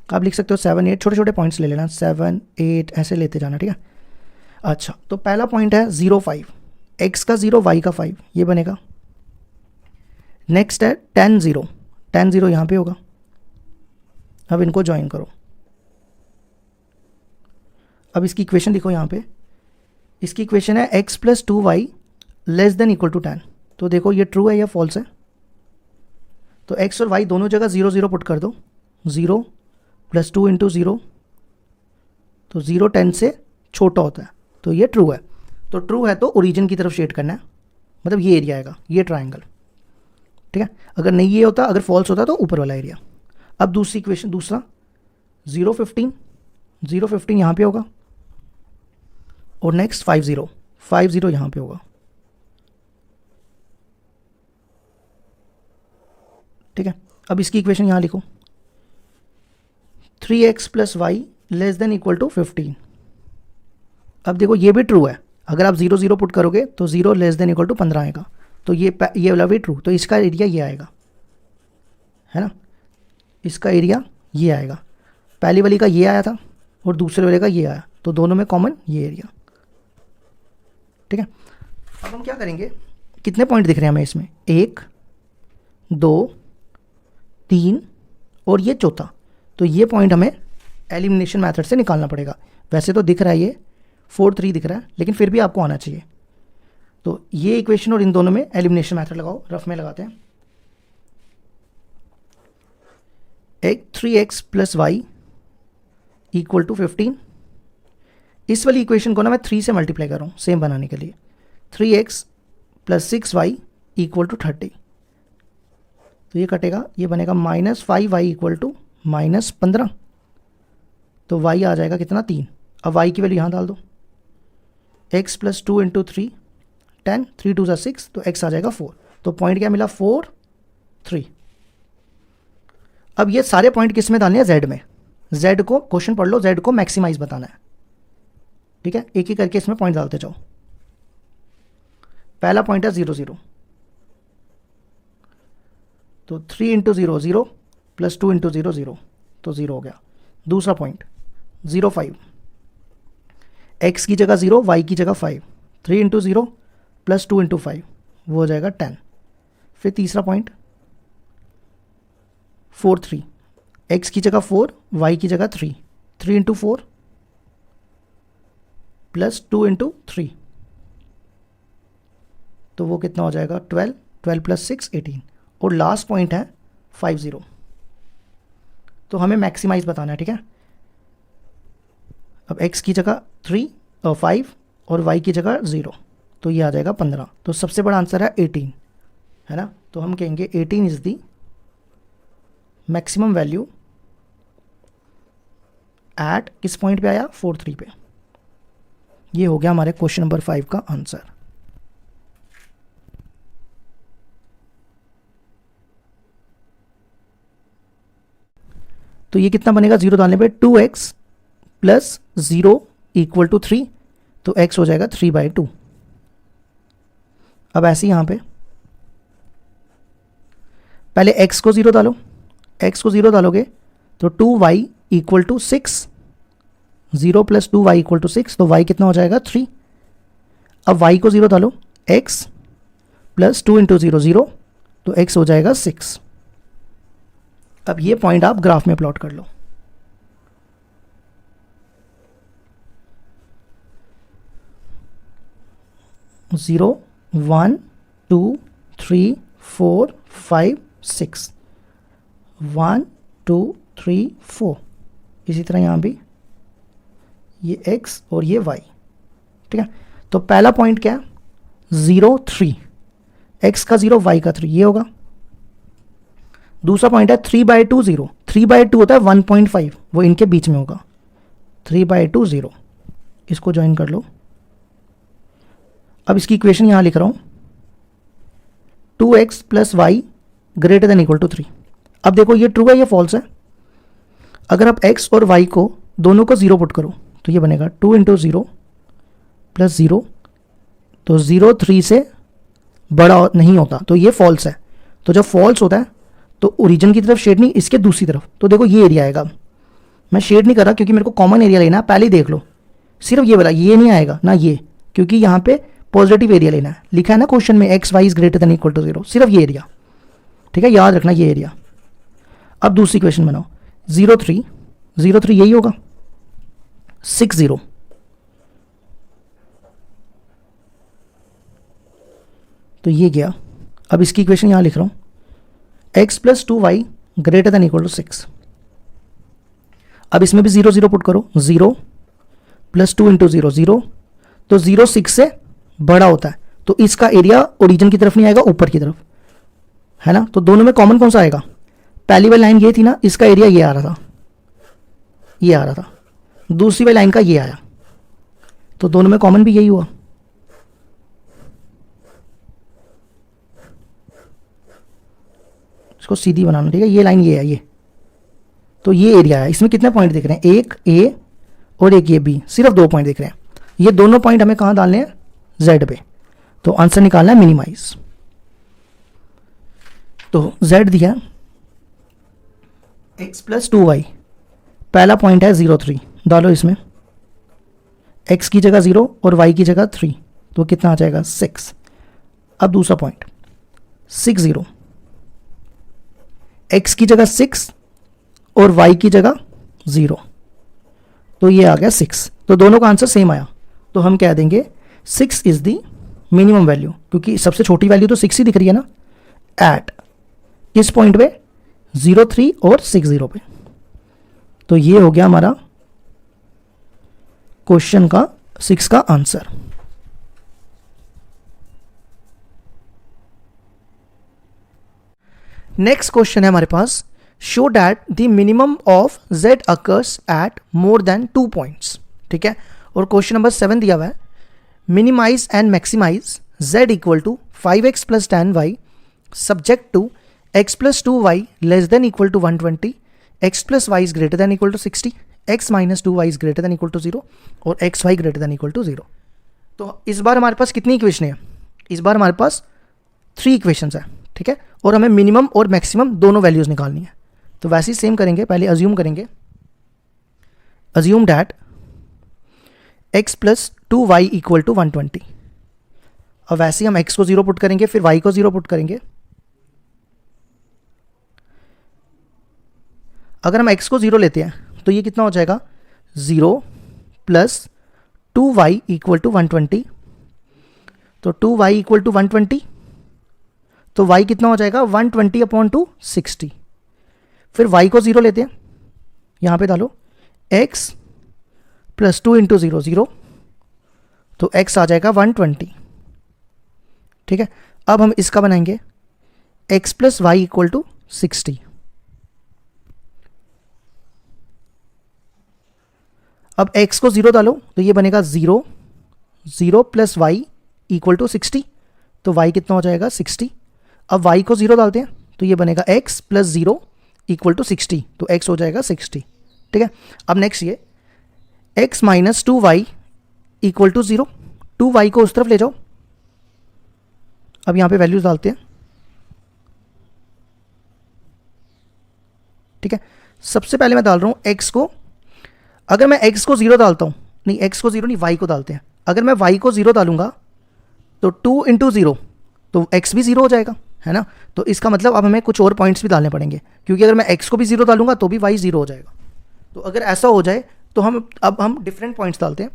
आप लिख सकते हो 7 8, छोटे छोटे पॉइंट्स ले लेना, 7 8 ऐसे लेते जाना, ठीक है। अच्छा तो पहला पॉइंट है 0 5, x का 0 y का 5, ये बनेगा। नेक्स्ट है 10 0, 10 0 यहाँ पे होगा। अब इनको ज्वाइन करो, अब इसकी इक्वेशन लिखो यहाँ पे। इसकी इक्वेशन है x plus 2y less than equal to 10। तो देखो ये ट्रू है या फॉल्स है, तो x और y दोनों जगह 0 0 पुट कर दो, 0 प्लस 2 इंटू 0, तो 0 10 से छोटा होता है, तो ये ट्रू है। तो ट्रू है तो ओरिजिन की तरफ शेड करना है, मतलब ये एरिया आएगा, ये ट्राइंगल, ठीक है। अगर नहीं ये होता, अगर फॉल्स होता तो ऊपर वाला एरिया। अब दूसरी इक्वेशन, दूसरा 0 15, 0 15 यहाँ पे होगा, और नेक्स्ट 5 0, 5 0 यहाँ पे होगा, ठीक है। अब इसकी इक्वेशन यहाँ लिखो, 3x plus y less than equal to 15। अब देखो ये भी ट्रू है, अगर आप 0 0 पुट करोगे तो 0 लेस देन इक्वल टू 15 आएगा, तो ये वाला भी ट्रू, तो इसका एरिया ये आएगा, है ना। इसका एरिया ये आएगा, पहली वाली का ये आया था और दूसरे वाले का ये आया, तो दोनों में कॉमन ये एरिया, ठीक है। अब हम क्या करेंगे, कितने पॉइंट दिख रहे हैं हमें इसमें, 1 2 3 और ये चौथा, तो ये पॉइंट हमें एलिमिनेशन मेथड से निकालना पड़ेगा। वैसे तो दिख रहा है ये 4 3 दिख रहा है, लेकिन फिर भी आपको आना चाहिए। तो ये इक्वेशन और इन दोनों में एलिमिनेशन मेथड लगाओ, रफ में लगाते हैं। एक 3x plus y equal to 15, इस वाली इक्वेशन को ना मैं 3 से मल्टीप्लाई कर रहा हूँ सेम बनाने के लिए। 3x plus 6y equal to 30, तो ये कटेगा, ये बनेगा -5y इक्वल टू -15। तो y आ जाएगा कितना 3। अब y की वैल्यू यहाँ डाल दो, x प्लस 2 इंटू 3 10, 3 2 6, तो x आ जाएगा 4। तो पॉइंट क्या मिला 4 3। अब ये सारे पॉइंट किस में डालने हैं, z में। z को क्वेश्चन पढ़ लो, z को मैक्सिमाइज बताना है, ठीक है। एक ही करके इसमें पॉइंट डालते जाओ। पहला पॉइंट है 0 0, तो 3 इंटू 0 0 प्लस 2 इंटू 0 0, तो 0 हो गया। दूसरा पॉइंट 0 5, x की जगह 0, y की जगह 5, 3 इंटू 0 प्लस 2 इंटू 5, वो हो जाएगा 10। फिर तीसरा पॉइंट 4 3, x की जगह 4, y की जगह 3, 3 इंटू 4 प्लस 2 इंटू 3, तो वो कितना हो जाएगा 12, 12 प्लस 6 18। और लास्ट पॉइंट है 5 0। तो हमें मैक्सिमाइज बताना है, ठीक है। अब x की जगह 3 और 5 और y की जगह 0, तो ये आ जाएगा 15। तो सबसे बड़ा आंसर है 18, है ना। तो हम कहेंगे 18 is the maximum value at किस पॉइंट पे आया, 4 3 पे। ये हो गया हमारे क्वेश्चन नंबर 5 का आंसर। तो ये कितना बनेगा, 0 डालने पे 2x प्लस 0 इक्वल टू 3, तो x हो जाएगा 3/2। अब ऐसे यहां पे पहले x को 0 डालो, x को 0 डालोगे तो 2y equal to 6, 0 plus 2y equal to 6, तो y कितना हो जाएगा 3। अब y को 0 डालो, x प्लस 2 इंटू 0 0, तो x हो जाएगा 6। अब ये पॉइंट आप ग्राफ में प्लॉट कर लो। जीरो 1 2 3 4 5 6, 1 2 3 4। इसी तरह यहाँ भी ये x और ये y, ठीक है। तो पहला पॉइंट क्या है, 0 3, x का 0 y का 3, ये होगा। दूसरा पॉइंट है 3/2 0, 3/2 होता है 1.5, वो इनके बीच में होगा। 3/2 0, इसको ज्वाइन कर लो। अब इसकी इक्वेशन यहां लिख रहा हूं, 2x plus y greater than equal to 3। अब देखो ये ट्रू है, ये फॉल्स है। अगर आप x और y को दोनों को 0 पुट करो तो ये बनेगा 2 इंटू 0 प्लस 0, तो 0 3 से बड़ा नहीं होता, तो ये फॉल्स है। तो जब फॉल्स होता है तो ओरिजिन की तरफ शेड नहीं, इसके दूसरी तरफ। तो देखो ये एरिया आएगा, मैं शेड नहीं कर रहा क्योंकि मेरे को कॉमन एरिया लेना है। पहले ही देख लो, सिर्फ ये वाला, ये नहीं आएगा ना ये, क्योंकि यहाँ पे पॉजिटिव एरिया लेना है। लिखा है ना क्वेश्चन में x y is greater than equal to 0, सिर्फ ये एरिया, ठीक है, याद रखना ये एरिया। अब दूसरी क्वेश्चन बनाओ, 0 3, 0 3 यही होगा, 6 0, तो ये गया। अब इसकी इक्वेशन यहां लिख रहा हूं, x plus 2y greater than equal to 6। अब इसमें भी 0 0 पुट करो, 0 प्लस 2 इंटू 0 0, तो 0 6 से बड़ा होता है, तो इसका एरिया ओरिजिन की तरफ नहीं आएगा, ऊपर की तरफ, है ना। तो दोनों में कॉमन कौन सा आएगा, पहली वाली लाइन ये थी ना, इसका एरिया ये आ रहा था, ये आ रहा था। दूसरी वाली लाइन का ये आया, तो दोनों में कॉमन भी यही हुआ। इसको सीधी बनाना, ठीक है, ये लाइन ये है, ये तो ये एरिया है। इसमें कितने पॉइंट दिख रहे हैं, एक ए और एक ये बी, सिर्फ 2 पॉइंट दिख रहे हैं। ये दोनों पॉइंट हमें कहां डालने हैं, z पे। तो आंसर निकालना है मिनिमाइज। तो z दिया x प्लस 2y, पहला पॉइंट है 0 3, डालो इसमें, x की जगह 0 और y की जगह 3, तो कितना आ जाएगा 6। अब दूसरा पॉइंट 6 0, x की जगह 6 और y की जगह 0, तो ये आ गया 6। तो दोनों का आंसर सेम आया, तो हम कह देंगे 6 इज द मिनिमम वैल्यू, क्योंकि सबसे छोटी वैल्यू तो 6 ही दिख रही है ना, एट इस पॉइंट पे 0 3 और 6 0 पे। तो ये हो गया हमारा क्वेश्चन का 6 का आंसर। नेक्स्ट क्वेश्चन है हमारे पास show that the minimum of z occurs at more than 2 points. ठीक है, और क्वेश्चन नंबर 7 दिया हुआ है, minimize and maximize z equal to 5x plus 10y subject to x plus 2y less than equal to 120, x plus y is greater than equal to 60, x minus 2y is greater than equal to 0 और x y greater than equal to 0। तो इस बार हमारे पास कितनी equation है? इस बार हमारे पास 3 equations है। ठीक है, और हमें मिनिमम और मैक्सिमम दोनों वैल्यूज निकालनी है। तो वैसे ही सेम करेंगे, पहले अज्यूम करेंगे, assume that x plus 2y equal to 120। अब वैसे ही हम x को 0 पुट करेंगे, फिर y को 0 पुट करेंगे। अगर हम x को 0 लेते हैं तो ये कितना हो जाएगा, 0 प्लस 2y इक्वल टू 120। तो 2y इक्वल टू 120, तो y कितना हो जाएगा, 120 अपॉन 2 60। फिर y को 0 लेते हैं, यहाँ पे डालो x प्लस 2 इंटू 0 0, तो x आ जाएगा 120। ठीक है, अब हम इसका बनाएंगे x plus y equal to 60। अब x को 0 डालो तो ये बनेगा 0 0 प्लस वाई इक्वल टू 60, तो y कितना हो जाएगा 60। अब y को 0 डालते हैं तो ये बनेगा x प्लस 0 इक्वल टू 60, तो x हो जाएगा 60। ठीक है, अब नेक्स्ट ये x minus 2y equal to 0, 2y को उस तरफ ले जाओ। अब यहाँ पे वैल्यूज डालते हैं। ठीक है, सबसे पहले मैं डाल रहा हूँ x को, अगर मैं x को 0 डालता हूँ, नहीं x को 0 नहीं y को डालते हैं, अगर मैं y को 0 डालूंगा तो 2 इंटू 0, तो x भी 0 हो जाएगा, है ना। तो इसका मतलब अब हमें कुछ और पॉइंट्स भी डालने पड़ेंगे, क्योंकि अगर मैं x को भी 0 डालूंगा तो भी y 0 हो जाएगा। तो अगर ऐसा हो जाए तो हम डिफरेंट पॉइंट्स डालते हैं।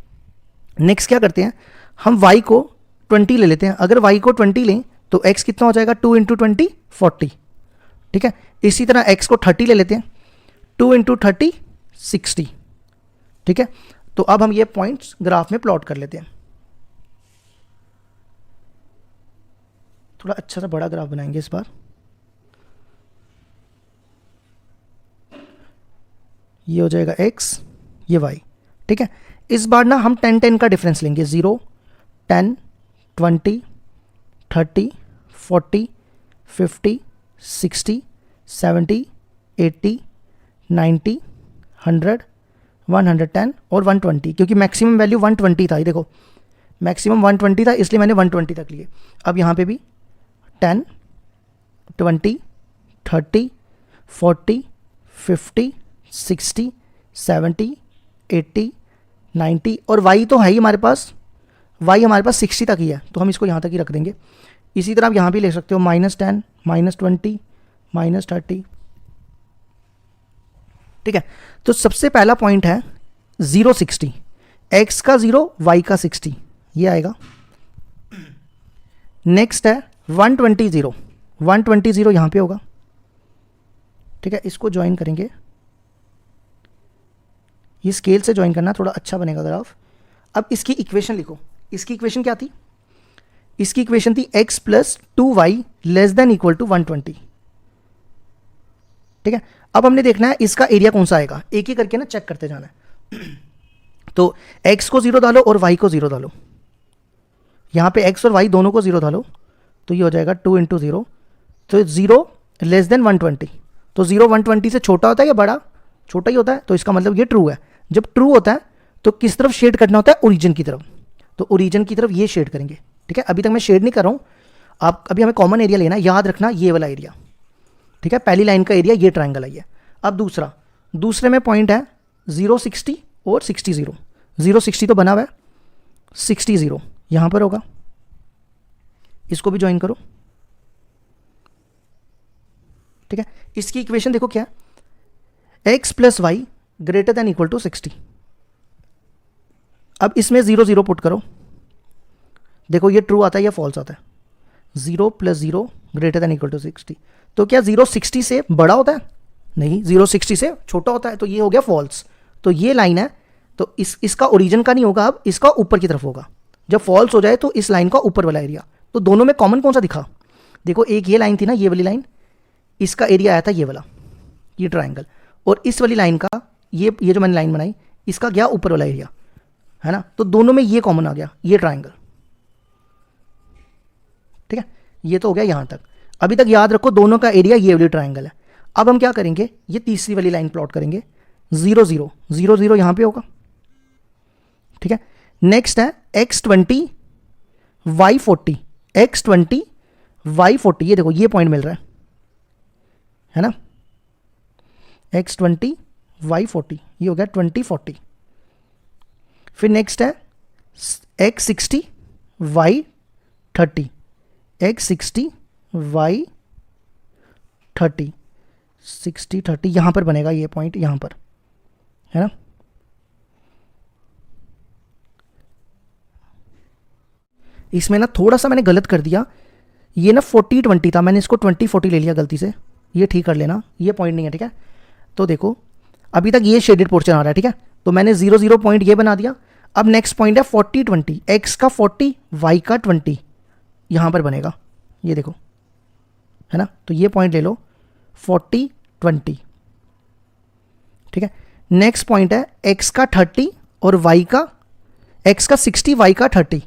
नेक्स्ट क्या करते हैं, हम y को 20 ले लेते हैं। अगर y को 20 लें तो x कितना हो जाएगा, 2 इंटू 20 40। ठीक है, इसी तरह x को 30 ले लेते हैं, 2 इंटू 30 60। ठीक है, तो अब हम ये पॉइंट्स ग्राफ में प्लॉट कर लेते हैं। थोड़ा अच्छा सा बड़ा ग्राफ बनाएंगे इस बार। ये हो जाएगा x, ये y। ठीक है, इस बार ना हम 10 10 का डिफरेंस लेंगे, 0 10 20 30 40 50 60 70 80 90 100 110 और 120, क्योंकि मैक्सिमम वैल्यू 120 था। ये देखो मैक्सिमम 120 था, इसलिए मैंने 120 तक लिए। अब यहाँ पे भी 10 20 30 40 50 60 70 80 90 और y तो है ही हमारे पास, y हमारे पास 60 तक ही है, तो हम इसको यहाँ तक ही रख देंगे। इसी तरह आप यहाँ भी ले सकते हो, -10 -20 -30। ठीक है, तो सबसे पहला पॉइंट है 0 60, x का 0 y का 60, ये आएगा। नेक्स्ट है 120 0, 120 0 यहाँ पे होगा। ठीक है, इसको ज्वाइन करेंगे, ये स्केल से ज्वाइन करना, थोड़ा अच्छा बनेगा ग्राफ। अब इसकी इक्वेशन लिखो, इसकी इक्वेशन क्या थी, इसकी इक्वेशन थी x plus 2y less than equal to 120। ठीक है, अब हमने देखना है इसका एरिया कौन सा आएगा, एक ही करके ना चेक करते जाना है। तो x को 0 डालो और y को 0 डालो, यहाँ पे x और y दोनों को 0 डालो, तो ये हो जाएगा 2 इंटू 0, तो 0 लेस देन 120। तो 0 120 से छोटा होता है या बड़ा, छोटा ही होता है, तो इसका मतलब ये ट्रू है। जब ट्रू होता है तो किस तरफ शेड करना होता है, ओरिजिन की तरफ, तो ओरिजिन की तरफ ये शेड करेंगे। ठीक है, अभी तक मैं शेड नहीं कर रहा हूँ, आप अभी हमें कॉमन एरिया लेना है, याद रखना ये वाला एरिया। ठीक है, पहली लाइन का एरिया ये ट्राइंगल है ये। अब दूसरे में पॉइंट है 0 60 और 60 0, 0 60 तो बना हुआ है, 60 0 यहाँ पर होगा, इसको भी ज्वाइन करो। ठीक है, इसकी इक्वेशन देखो क्या है, x plus y greater than equal to 60। अब इसमें 0 0 पुट करो, देखो ये ट्रू आता है या फॉल्स आता है, 0 plus 0 greater than equal to 60। तो क्या 0 60 से बड़ा होता है, नहीं, 0 60 से छोटा होता है, तो ये हो गया फॉल्स। तो ये लाइन है, तो इसका ओरिजिन का नहीं होगा, अब इसका ऊपर की तरफ होगा। जब फॉल्स हो जाए तो इस लाइन का ऊपर वाला एरिया, तो दोनों में कॉमन कौन सा दिखा, देखो एक ये लाइन थी ना, ये वाली लाइन, इसका एरिया आया था ये वाला, ये ट्राइंगल, और इस वाली लाइन का ये जो मैंने लाइन बनाई इसका गया ऊपर वाला एरिया, है ना, तो दोनों में ये कॉमन आ गया, ये ट्राइंगल, ठीक है, ये तो हो गया यहां तक। अभी तक याद रखो दोनों का एरिया ये वाली ट्राइंगल है। अब हम क्या करेंगे, ये तीसरी वाली लाइन प्लॉट करेंगे, 0 0 0 0 यहां पे होगा, ठीक है। नेक्स्ट है x20 y40, x20 y40, ये देखो ये पॉइंट मिल रहा है ना, x20 y40, ये हो गया 20 40। फिर नेक्स्ट है x60 y30, x60 y30, 60 30 यहां पर बनेगा ये पॉइंट, यहां पर, है ना। इसमें ना थोड़ा सा मैंने गलत कर दिया, ये ना 40 20 था, मैंने इसको 20 40 ले लिया गलती से, ये ठीक कर लेना, ये पॉइंट नहीं है, ठीक है। तो देखो अभी तक ये शेडेड पोर्शन आ रहा है, ठीक है, तो मैंने 0 0 पॉइंट ये बना दिया। अब नेक्स्ट पॉइंट है 40 20, x का 40 y का 20 यहां पर बनेगा, ये देखो, है ना, तो ये पॉइंट ले लो 40 20, ठीक है। नेक्स्ट पॉइंट है x का 30 और y का, x का 60 y का 30,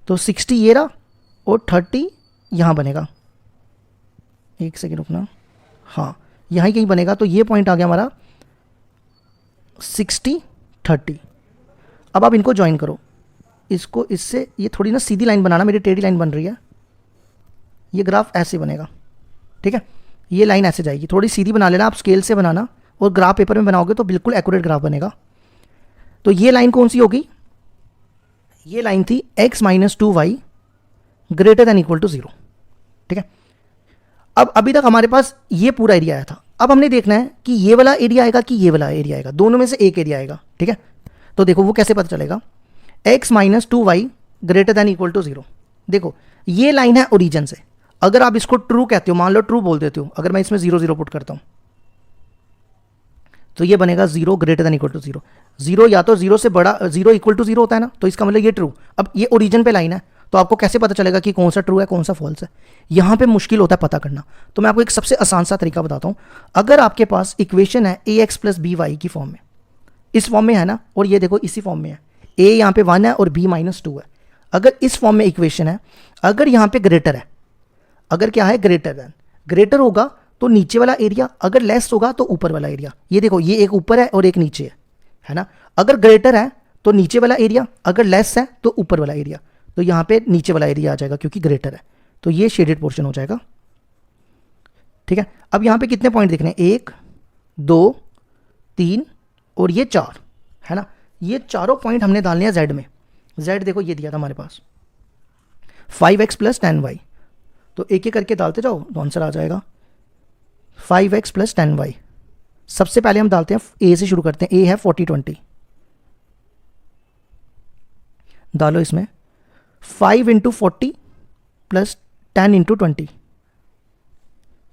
तो 60 ये रहा और 30 यहां बनेगा, एक सेकेंड रुकना, हाँ यहीं कहीं बनेगा, तो ये पॉइंट आ गया हमारा 60 30। अब आप इनको ज्वाइन करो, इसको इससे, ये थोड़ी ना सीधी लाइन बनाना, मेरी टेढ़ी लाइन बन रही है, ये ग्राफ ऐसे बनेगा, ठीक है, ये लाइन ऐसे जाएगी, थोड़ी सीधी बना लेना, आप स्केल से बनाना, और ग्राफ पेपर में बनाओगे तो बिल्कुल एक्यूरेट ग्राफ बनेगा। तो ये लाइन कौन सी होगी, ये लाइन थी x - 2y greater than equal to 0, ठीक है। अब अभी तक हमारे पास ये पूरा एरिया आया था, अब हमने देखना है कि ये वाला एरिया आएगा कि ये वाला एरिया आएगा, दोनों में से एक एरिया आएगा, ठीक है। तो देखो वो कैसे पता चलेगा, x - 2y greater than equal to 0, देखो ये लाइन है ओरिजिन से, अगर आप इसको ट्रू कहते हो, मान लो ट्रू बोल देते हो, अगर मैं इसमें 0 0 पुट करता हूं तो ये बनेगा 0 ग्रेटर देन इक्वल टू 0, 0 या तो 0 से बड़ा, 0 इक्वल टू 0 होता है ना, तो इसका मतलब ये ट्रू। अब ये ओरिजिन पे लाइन है, तो आपको कैसे पता चलेगा कि कौन सा ट्रू है कौन सा फॉल्स है, यहां पे मुश्किल होता है पता करना। तो मैं आपको एक सबसे आसान सा तरीका बताता हूं, अगर आपके पास इक्वेशन है ax + by की फॉर्म में, इस फॉर्म में है ना, और ये देखो इसी फॉर्म में है, a यहां पे 1 है और b - 2 है, अगर इस फॉर्म में इक्वेशन है, अगर यहां पे ग्रेटर है, अगर क्या है ग्रेटर देन, ग्रेटर होगा तो नीचे वाला एरिया, अगर लेस होगा तो ऊपर वाला एरिया, ये देखो ये एक ऊपर है और एक नीचे है ना, अगर ग्रेटर है तो नीचे वाला एरिया, अगर लेस है तो ऊपर वाला एरिया, तो यहां पे नीचे वाला एरिया आ जाएगा क्योंकि ग्रेटर है, तो ये शेडेड पोर्शन हो जाएगा, ठीक है। अब यहां पे कितने पॉइंट दिख रहे हैं, 1 2 3 और ये 4, है ना, ये चारों पॉइंट हमने डालने हैं z में, z देखो ये दिया था हमारे पास 5x + 10y, तो एक एक करके डालते जाओ तो आंसर आ जाएगा 5x + 10y। सबसे पहले हम डालते हैं, a से शुरू करते हैं, a है 40 20, डालो इसमें 5 × 40 + 10 × 20,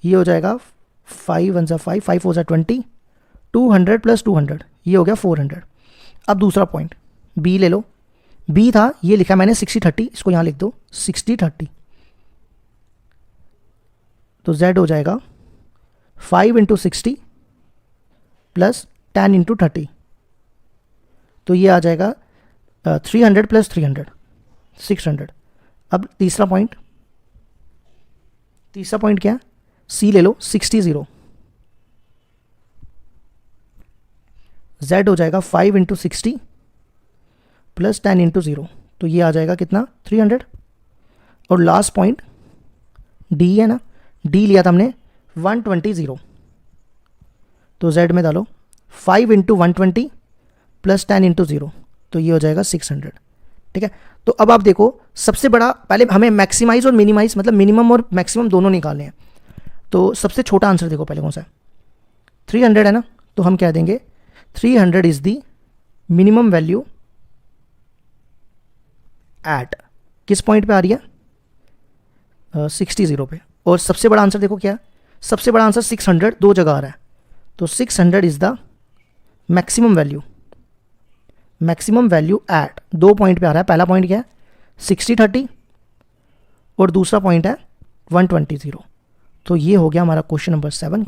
ये हो जाएगा 5 1 = 5, 5 4 = 20, 200 + 200, ये हो गया 400। अब दूसरा पॉइंट b ले लो, b था ये लिखा मैंने 60 30, इसको यहां लिख दो 60 30, तो z हो जाएगा 5 × 60 + 10 × 30, तो ये आ जाएगा 300 + 300 600। अब तीसरा पॉइंट क्या है, c ले लो 60 0, z हो जाएगा 5 × 60 + 10 × 0, तो ये आ जाएगा कितना 300। और लास्ट पॉइंट d है ना, d लिया था हमने 120 0, तो z में डालो 5 × 120 + 10 × 0, तो ये हो जाएगा 600, ठीक है। तो अब आप देखो सबसे बड़ा, पहले हमें मैक्सिमाइज और मिनिमाइज, मतलब मिनिमम और मैक्सिमम दोनों निकालने हैं, तो सबसे छोटा आंसर देखो पहले कौन सा है, 300 है ना, तो हम क्या देंगे 300 is the minimum value at, किस पॉइंट पे आ रही है 60 0 पे। और सबसे बड़ा आंसर देखो क्या है, सबसे बड़ा आंसर 600 दो जगह आ रहा है, तो 600 is the maximum value at, दो पॉइंट पे आ रहा है, पहला पॉइंट क्या है 60 30 और दूसरा पॉइंट है 120 0, तो ये हो गया हमारा क्वेश्चन नंबर 7।